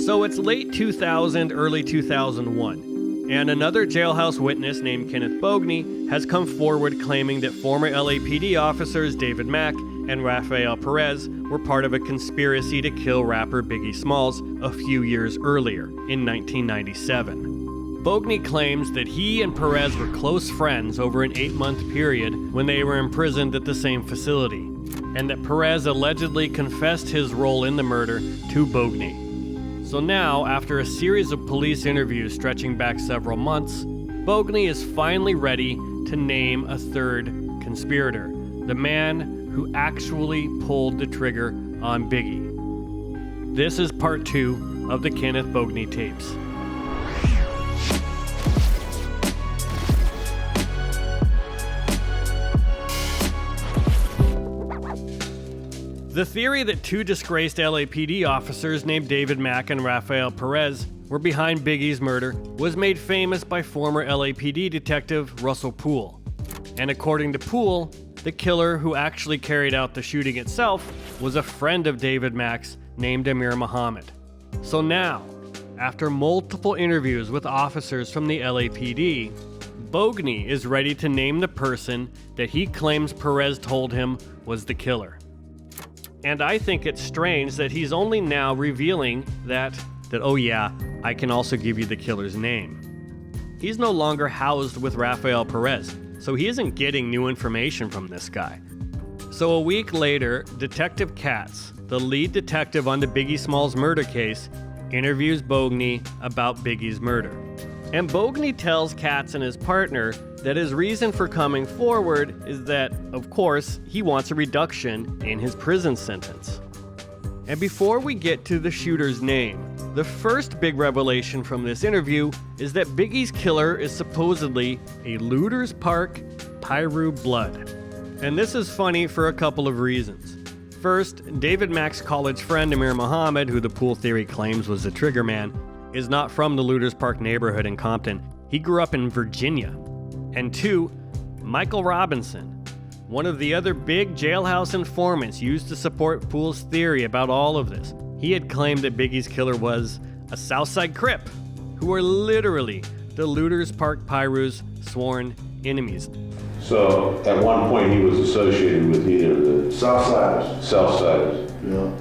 So it's late 2000, early 2001, and another jailhouse witness named Kenneth Boagni has come forward claiming that former LAPD officers David Mack and Rafael Perez were part of a conspiracy to kill rapper Biggie Smalls a few years earlier, in 1997. Boagni claims that he and Perez were close friends over an 8-month period when they were imprisoned at the same facility, and that Perez allegedly confessed his role in the murder to Bogny. So now, after a series of police interviews stretching back several months, Bogny is finally ready to name a third conspirator, the man who actually pulled the trigger on Biggie. This is part 2 of the Kenneth Boagni tapes. The theory that two disgraced LAPD officers named David Mack and Rafael Perez were behind Biggie's murder was made famous by former LAPD detective Russell Poole. And according to Poole, the killer who actually carried out the shooting itself was a friend of David Mack's named Amir Muhammad. So now, after multiple interviews with officers from the LAPD, Bogny is ready to name the person that he claims Perez told him was the killer. And I think it's strange that he's only now revealing that oh yeah, I can also give you the killer's name. He's no longer housed with Rafael Perez, so he isn't getting new information from this guy. So a week later, Detective Katz, the lead detective on the Biggie Smalls murder case, interviews Bogny about Biggie's murder. And Bogny tells Katz and his partner that his reason for coming forward is that, of course, he wants a reduction in his prison sentence. And before we get to the shooter's name, the first big revelation from this interview is that Biggie's killer is supposedly a Looters Park Piru blood. And this is funny for a couple of reasons. First, David Mack's college friend Amir Muhammad, who the Poole theory claims was the trigger man, is not from the Looters Park neighborhood in Compton. He grew up in Virginia. And two, Michael Robinson, one of the other big jailhouse informants used to support Poole's theory about all of this. He had claimed that Biggie's killer was a Southside Crip, who were literally the Looters Park Piru's sworn enemies. So at one point he was associated with either the Southsiders. Southsiders. Yeah.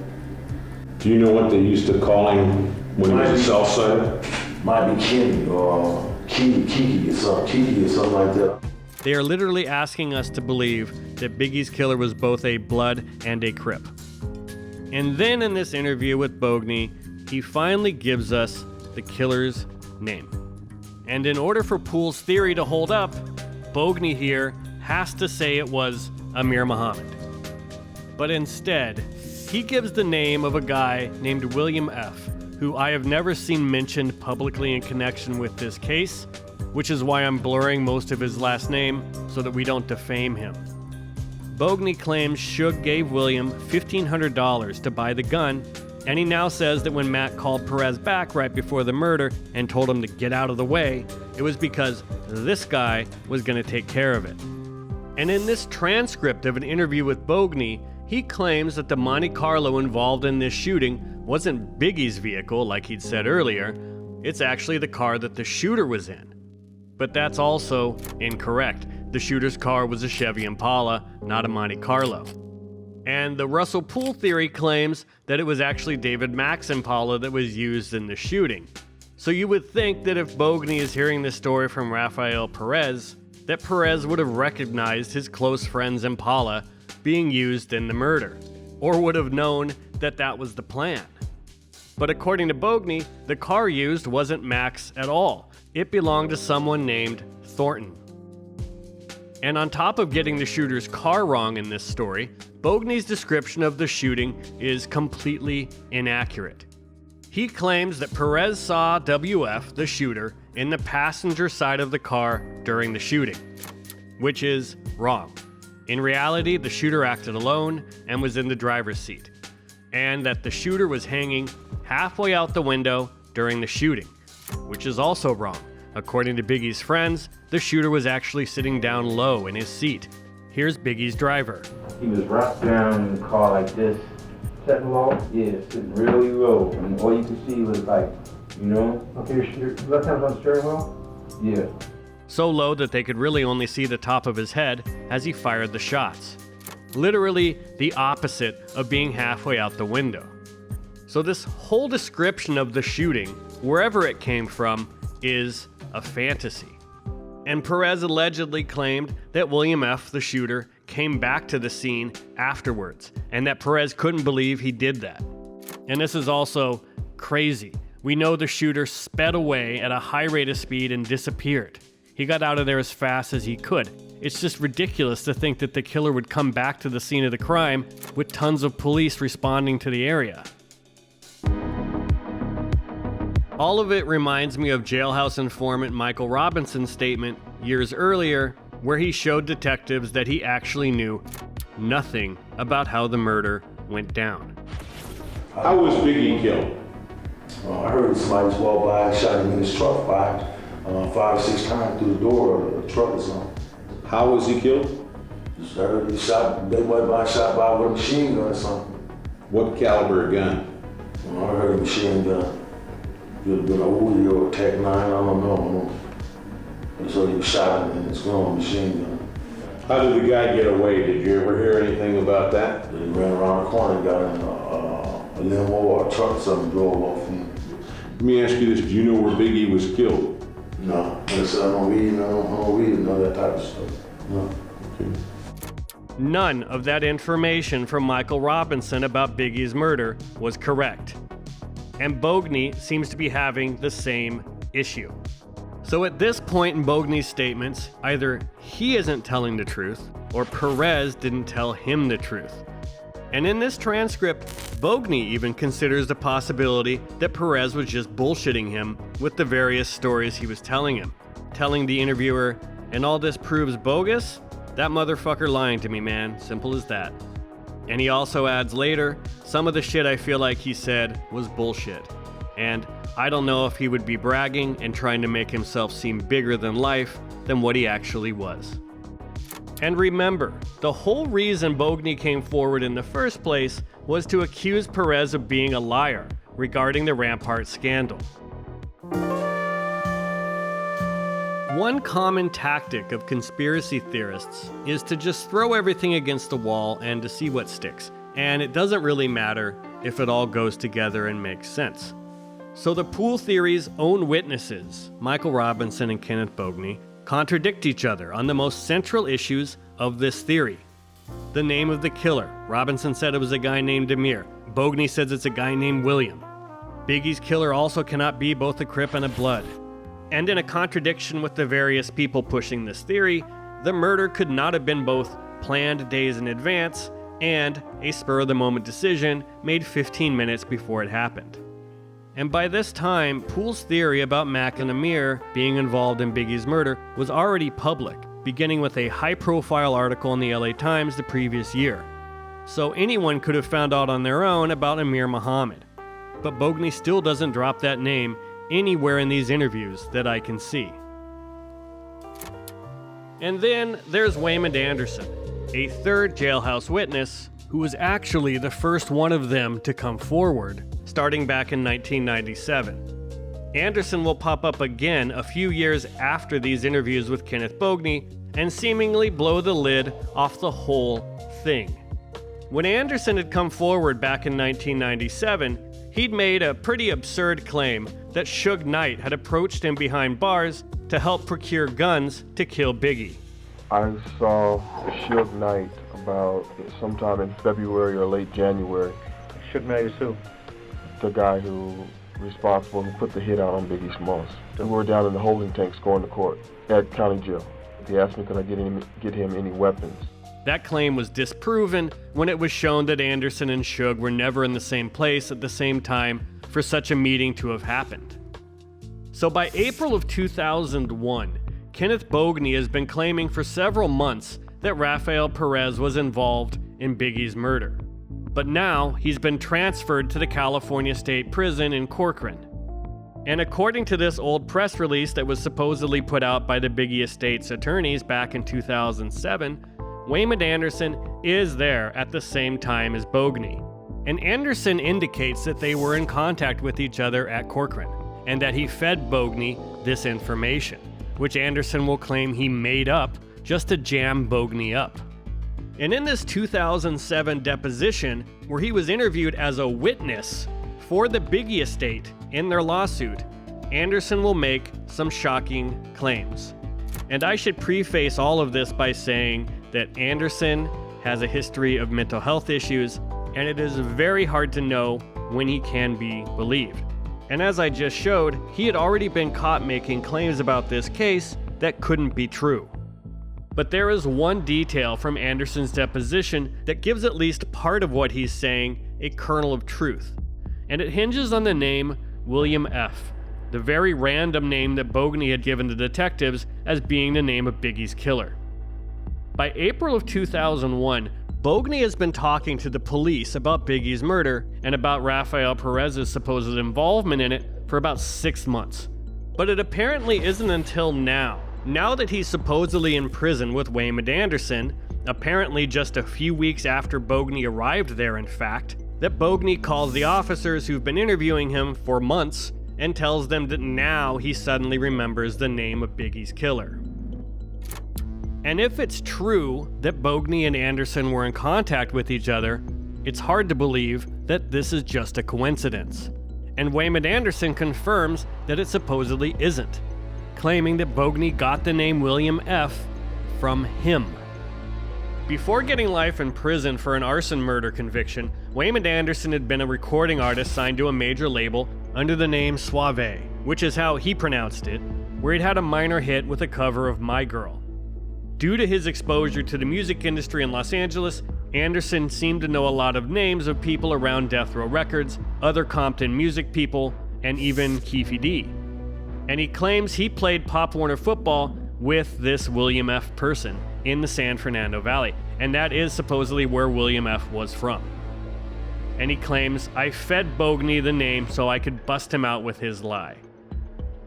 Do you know what they used to call him when he was a Southsider? Might be Kenny or Kiki or something like that. They are literally asking us to believe that Biggie's killer was both a Blood and a Crip. And then in this interview with Bogny, he finally gives us the killer's name. And in order for Poole's theory to hold up, Bogny here has to say it was Amir Muhammad. But instead, he gives the name of a guy named William F., who I have never seen mentioned publicly in connection with this case, which is why I'm blurring most of his last name so that we don't defame him. Bogny claims Suge gave William $1,500 to buy the gun, and he now says that when Matt called Perez back right before the murder and told him to get out of the way, it was because this guy was going to take care of it. And in this transcript of an interview with Bogny, he claims that the Monte Carlo involved in this shooting wasn't Biggie's vehicle like he'd said earlier, it's actually the car that the shooter was in. But that's also incorrect. The shooter's car was a Chevy Impala, not a Monte Carlo. And the Russell Poole theory claims that it was actually David Mack's Impala that was used in the shooting. So you would think that if Bogny is hearing this story from Rafael Perez, that Perez would have recognized his close friend's Impala being used in the murder, or would have known that that was the plan. But according to Bogny, the car used wasn't Mack's at all. It belonged to someone named Thornton. And on top of getting the shooter's car wrong in this story, Bogny's description of the shooting is completely inaccurate. He claims that Perez saw WF, the shooter, in the passenger side of the car during the shooting, which is wrong. In reality, the shooter acted alone and was in the driver's seat, and that the shooter was hanging halfway out the window during the shooting, which is also wrong. According to Biggie's friends, the shooter was actually sitting down low in his seat. Here's Biggie's driver. He was wrapped around in the car like this, Setting low? Yeah, sitting really low. And all you could see was like, you know? Okay, your left hand's on the steering wheel? Yeah. So low that they could really only see the top of his head as he fired the shots. Literally the opposite of being halfway out the window. So this whole description of the shooting, wherever it came from, is a fantasy. And Perez allegedly claimed that William F., the shooter, came back to the scene afterwards, and that Perez couldn't believe he did that. And this is also crazy. We know the shooter sped away at a high rate of speed and disappeared. He got out of there as fast as he could. It's just ridiculous to think that the killer would come back to the scene of the crime with tons of police responding to the area. All of it reminds me of jailhouse informant Michael Robinson's statement years earlier, where he showed detectives that he actually knew nothing about how the murder went down. How was Biggie killed? I heard somebody just walk by and shot him in his truck 5 or 6 times through the door of the truck or something. How was he killed? Just heard he shot, they went by shot by with a machine gun or something. What caliber gun? I heard a machine gun. Could have been a Woody or a Tech 9, I don't know. So he was shot in his gun, machine gun. How did the guy get away? Did you ever hear anything about that? He ran around the corner and got in a limo or a truck or something, drove off him. Let me ask you this, do you know where Biggie was killed? No, I don't read, I don't read none of that type of stuff. No. Okay. None of that information from Michael Robinson about Biggie's murder was correct. And Bogny seems to be having the same issue. So at this point in Bogny's statements, either he isn't telling the truth, or Perez didn't tell him the truth. And in this transcript, Bogny even considers the possibility that Perez was just bullshitting him with the various stories he was telling him, telling the interviewer, and all this proves bogus? That motherfucker lying to me, man. Simple as that. And he also adds later, some of the shit I feel like he said was bullshit. And I don't know if he would be bragging and trying to make himself seem bigger than life than what he actually was. And remember, the whole reason Bogny came forward in the first place was to accuse Perez of being a liar regarding the Rampart scandal. One common tactic of conspiracy theorists is to just throw everything against the wall and to see what sticks. And it doesn't really matter if it all goes together and makes sense. So the pool theory's own witnesses, Michael Robinson and Kenneth Boagni, contradict each other on the most central issues of this theory. The name of the killer. Robinson said it was a guy named Amir. Boagni says it's a guy named William. Biggie's killer also cannot be both a Crip and a Blood. And in a contradiction with the various people pushing this theory, the murder could not have been both planned days in advance and a spur-of-the-moment decision made 15 minutes before it happened. And by this time, Poole's theory about Mac and Amir being involved in Biggie's murder was already public, beginning with a high-profile article in the LA Times the previous year. So anyone could have found out on their own about Amir Muhammad. But Bogny still doesn't drop that name anywhere in these interviews that I can see. And then there's Waymond Anderson, a third jailhouse witness who was actually the first one of them to come forward, starting back in 1997. Anderson will pop up again a few years after these interviews with Kenneth Boagni and seemingly blow the lid off the whole thing. When Anderson had come forward back in 1997, he'd made a pretty absurd claim that Suge Knight had approached him behind bars to help procure guns to kill Biggie. I saw Suge Knight about sometime in February or late January. Suge Knight is who? The guy who responsible who put the hit out on Biggie Smalls. We were down in the holding tank scoring the court at county jail. He asked me could I get him any weapons. That claim was disproven when it was shown that Anderson and Suge were never in the same place at the same time for such a meeting to have happened. So by April of 2001, Kenneth Boagni has been claiming for several months that Rafael Perez was involved in Biggie's murder. But now he's been transferred to the California State Prison in Corcoran. And according to this old press release that was supposedly put out by the Biggie Estate's attorneys back in 2007, Waymond Anderson is there at the same time as Bogny. And Anderson indicates that they were in contact with each other at Corcoran, and that he fed Bogny this information, which Anderson will claim he made up just to jam Bogny up. And in this 2007 deposition, where he was interviewed as a witness for the Biggie estate in their lawsuit, Anderson will make some shocking claims. And I should preface all of this by saying that Anderson has a history of mental health issues, and it is very hard to know when he can be believed. And as I just showed, he had already been caught making claims about this case that couldn't be true. But there is one detail from Anderson's deposition that gives at least part of what he's saying a kernel of truth, and it hinges on the name William F., the very random name that Bogny had given the detectives as being the name of Biggie's killer. By April of 2001, Bogny has been talking to the police about Biggie's murder and about Rafael Perez's supposed involvement in it for about 6 months. But it apparently isn't until now that he's supposedly in prison with Waymond Anderson, apparently just a few weeks after Bogny arrived there in fact, that Bogny calls the officers who've been interviewing him for months and tells them that now he suddenly remembers the name of Biggie's killer. And if it's true that Bogny and Anderson were in contact with each other, it's hard to believe that this is just a coincidence. And Waymond Anderson confirms that it supposedly isn't, claiming that Bogny got the name William F. from him. Before getting life in prison for an arson murder conviction, Waymond Anderson had been a recording artist signed to a major label under the name Suave, which is how he pronounced it, where he'd had a minor hit with a cover of My Girl. Due to his exposure to the music industry in Los Angeles, Anderson seemed to know a lot of names of people around Death Row Records, other Compton music people, and even Keefe D. And he claims he played Pop Warner football with this William F. person in the San Fernando Valley, and that is supposedly where William F. was from. And he claims, I fed Bogny the name so I could bust him out with his lie.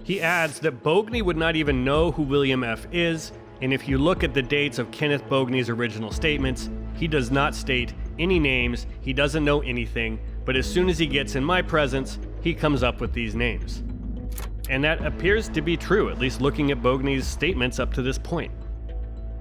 He adds that Bogny would not even know who William F. is, and if you look at the dates of Kenneth Boagni's original statements, he does not state any names, he doesn't know anything, but as soon as he gets in my presence, he comes up with these names. And that appears to be true, at least looking at Boagni's statements up to this point.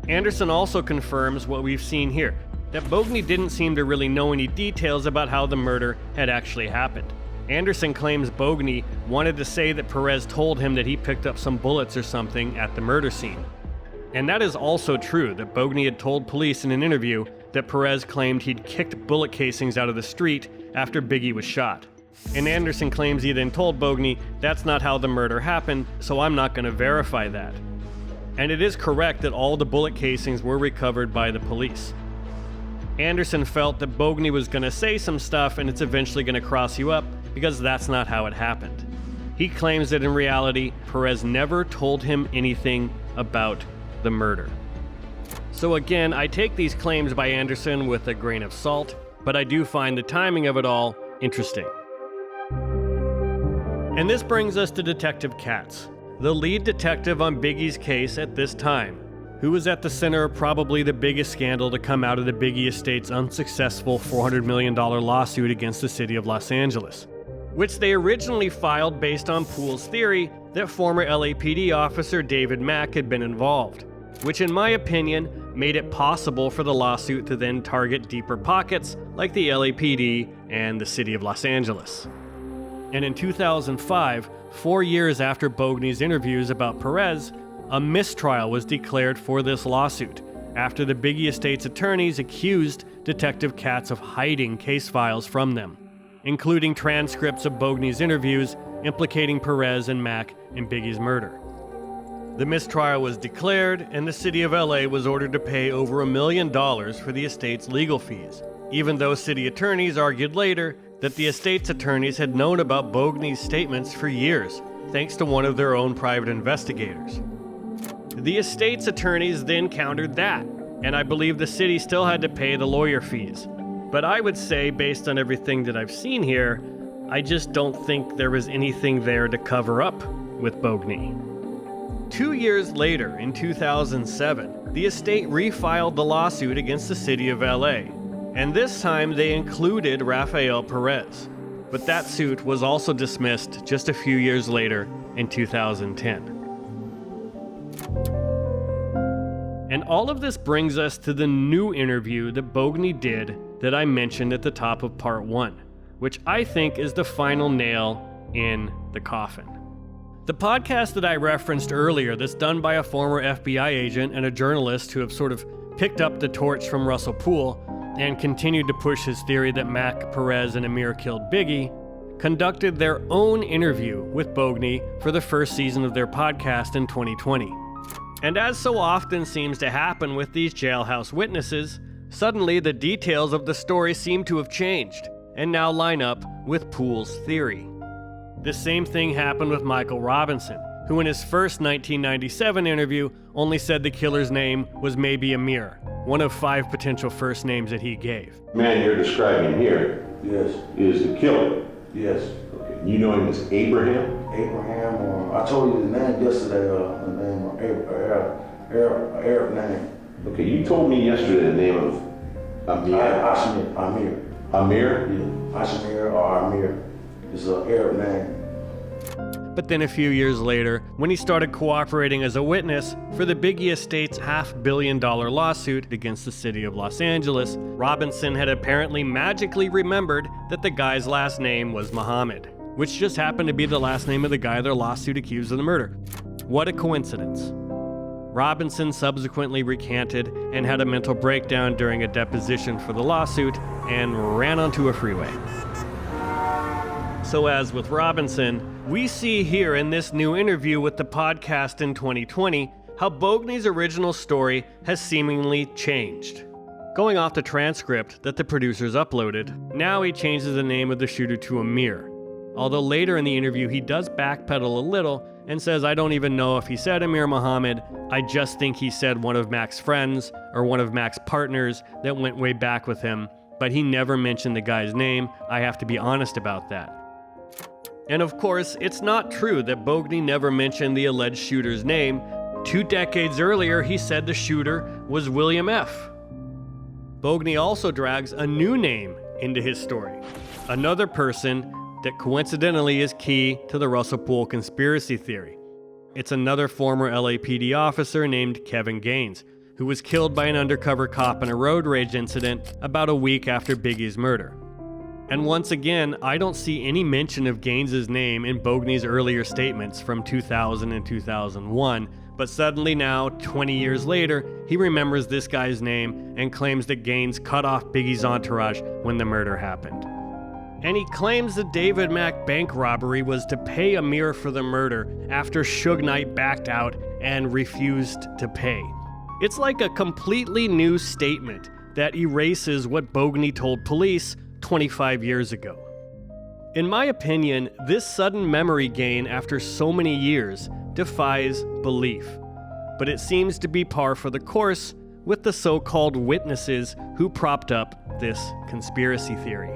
Anderson also confirms what we've seen here, that Bogny didn't seem to really know any details about how the murder had actually happened. Anderson claims Bogny wanted to say that Perez told him that he picked up some bullets or something at the murder scene. And that is also true, that Bogny had told police in an interview that Perez claimed he'd kicked bullet casings out of the street after Biggie was shot. And Anderson claims he then told Bogny, that's not how the murder happened, so I'm not going to verify that. And it is correct that all the bullet casings were recovered by the police. Anderson felt that Bogny was going to say some stuff and it's eventually going to cross you up because that's not how it happened. He claims that in reality, Perez never told him anything about the murder. So again, I take these claims by Anderson with a grain of salt, but I do find the timing of it all interesting. And this brings us to Detective Katz, the lead detective on Biggie's case at this time, who was at the center of probably the biggest scandal to come out of the Biggie estate's unsuccessful $400 million lawsuit against the city of Los Angeles, which they originally filed based on Poole's theory that former LAPD officer David Mack had been involved, which in my opinion made it possible for the lawsuit to then target deeper pockets like the LAPD and the city of Los Angeles. And in 2005, 4 years after Boagni's interviews about Perez, a mistrial was declared for this lawsuit after the Biggie estate's attorneys accused Detective Katz of hiding case files from them, including transcripts of Boagni's interviews implicating Perez and Mack in Biggie's murder. The mistrial was declared, and the city of LA was ordered to pay over $1 million for the estate's legal fees, even though city attorneys argued later that the estate's attorneys had known about Boagni's statements for years, thanks to one of their own private investigators. The estate's attorneys then countered that, and I believe the city still had to pay the lawyer fees. But I would say, based on everything that I've seen here, I just don't think there was anything there to cover up with Bogny. 2 years later, in 2007, the estate refiled the lawsuit against the city of LA. And this time they included Rafael Perez. But that suit was also dismissed just a few years later in 2010. And all of this brings us to the new interview that Bogny did that I mentioned at the top of part 1, which I think is the final nail in the coffin. The podcast that I referenced earlier, that's done by a former FBI agent and a journalist who have sort of picked up the torch from Russell Poole and continued to push his theory that Mac, Perez, and Amir killed Biggie, conducted their own interview with Bogny for the first season of their podcast in 2020. And as so often seems to happen with these jailhouse witnesses, suddenly the details of the story seem to have changed and now line up with Poole's theory. The same thing happened with Michael Robinson, who in his first 1997 interview only said the killer's name was maybe Amir, one of 5 potential first names that he gave. The man you're describing here Yes, is the killer. yes. Okay. You know him as Abraham? Abraham, I told you the name yesterday, the name Arab name. Okay, you told me yesterday the name of Amir. Amir. Amir? Yeah, Ashmir or Amir. It's an Arab name. But then a few years later, when he started cooperating as a witness for the Biggie Estate's $500 million lawsuit against the city of Los Angeles, Robinson had apparently magically remembered that the guy's last name was Muhammad, which just happened to be the last name of the guy their lawsuit accused of the murder. What a coincidence. Robinson subsequently recanted and had a mental breakdown during a deposition for the lawsuit and ran onto a freeway. So as with Robinson, we see here in this new interview with the podcast in 2020 how Bogny's original story has seemingly changed. Going off the transcript that the producers uploaded, now he changes the name of the shooter to Amir. Although later in the interview he does backpedal a little and says, I don't even know if he said Amir Muhammad, I just think he said one of Mac's friends or one of Mac's partners that went way back with him, but he never mentioned the guy's name. I have to be honest about that. And of course, it's not true that Bogny never mentioned the alleged shooter's name. 2 decades earlier, he said the shooter was William F. Bogny also drags a new name into his story, another person that coincidentally is key to the Russell Poole conspiracy theory. It's another former LAPD officer named Kevin Gaines, who was killed by an undercover cop in a road rage incident about a week after Biggie's murder. And once again, I don't see any mention of Gaines' name in Bogny's earlier statements from 2000 and 2001, but suddenly now, 20 years later, he remembers this guy's name and claims that Gaines cut off Biggie's entourage when the murder happened. And he claims the David Mack bank robbery was to pay Amir for the murder after Suge Knight backed out and refused to pay. It's like a completely new statement that erases what Bogny told police 25 years ago. In my opinion, this sudden memory gain after so many years defies belief, but it seems to be par for the course with the so-called witnesses who propped up this conspiracy theory.